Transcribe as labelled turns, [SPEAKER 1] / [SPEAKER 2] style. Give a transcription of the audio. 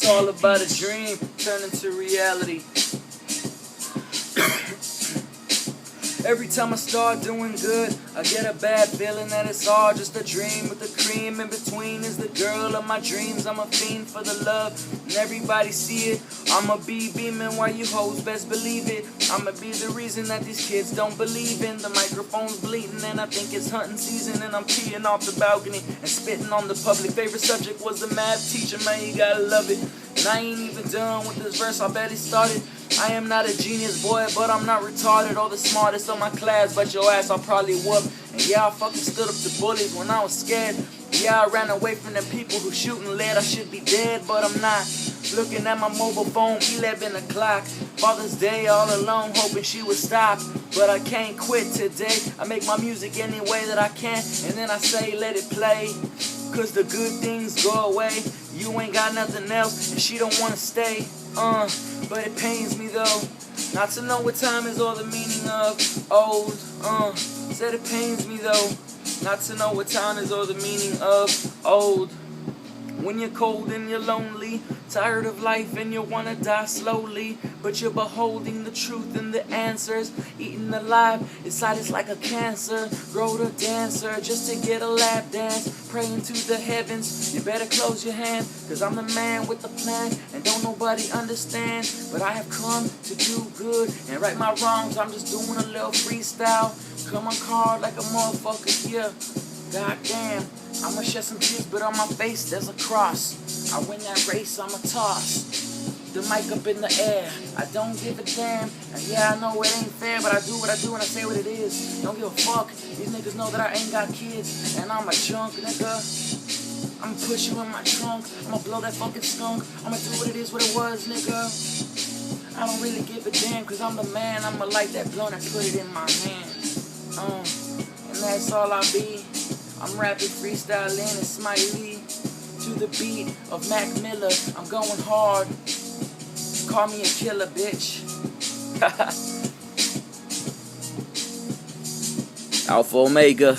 [SPEAKER 1] It's all about a dream turning to reality. Every time I start doing good, I get a bad feeling that it's all just a dream. With the cream in between is the girl of my dreams. I'm a fiend for the love, and everybody see it. I'ma be beaming while you hoes best believe it. I'ma be the reason that these kids don't believe in. The microphone's bleeding and I think it's hunting season. And I'm peeing off the balcony and spitting on the public. Favorite subject was the math teacher, man, you gotta love it. And I ain't even done with this verse, I bet he started. I am not a genius, boy, but I'm not retarded or the smartest of my class, but your ass I'll probably whoop. And yeah, I fucking stood up to bullies when I was scared. Yeah, I ran away from the people who shooting lead. I should be dead, but I'm not. Looking at my mobile phone, 11 o'clock. Father's Day all alone, hoping she would stop. But I can't quit today. I make my music any way that I can, and then I say let it play. Cause the good things go away. You ain't got nothing else, and she don't wanna stay. But it pains me though, not to know what time is or the meaning of old. Said it pains me though, not to know what time is or the meaning of old. When you're cold and you're lonely, tired of life and you wanna die slowly, but you're beholding the truth and the answers. Eating alive, inside it's like a cancer. Grow to dancer just to get a lap dance. Praying to the heavens, you better close your hand, cause I'm the man with the plan and don't nobody understand. But I have come to do good and right my wrongs. I'm just doing a little freestyle. Come on card like a motherfucker, yeah. Goddamn, I'ma shed some tears, but on my face there's a cross. I win that race, I'ma toss the mic up in the air. I don't give a damn, and yeah, I know it ain't fair, but I do what I do and I say what it is. Don't give a fuck, these niggas know that I ain't got kids, and I'm a junk nigga. I'ma put you in my trunk, I'ma blow that fucking skunk, I'ma do what it is, what it was, nigga. I don't really give a damn, cause I'm the man, I'ma light that blunt and put it in my hand. And that's all I be. I'm rapping, freestyling, and smiley to the beat of Mac Miller. I'm going hard. Call me a killer, bitch. Alpha Omega.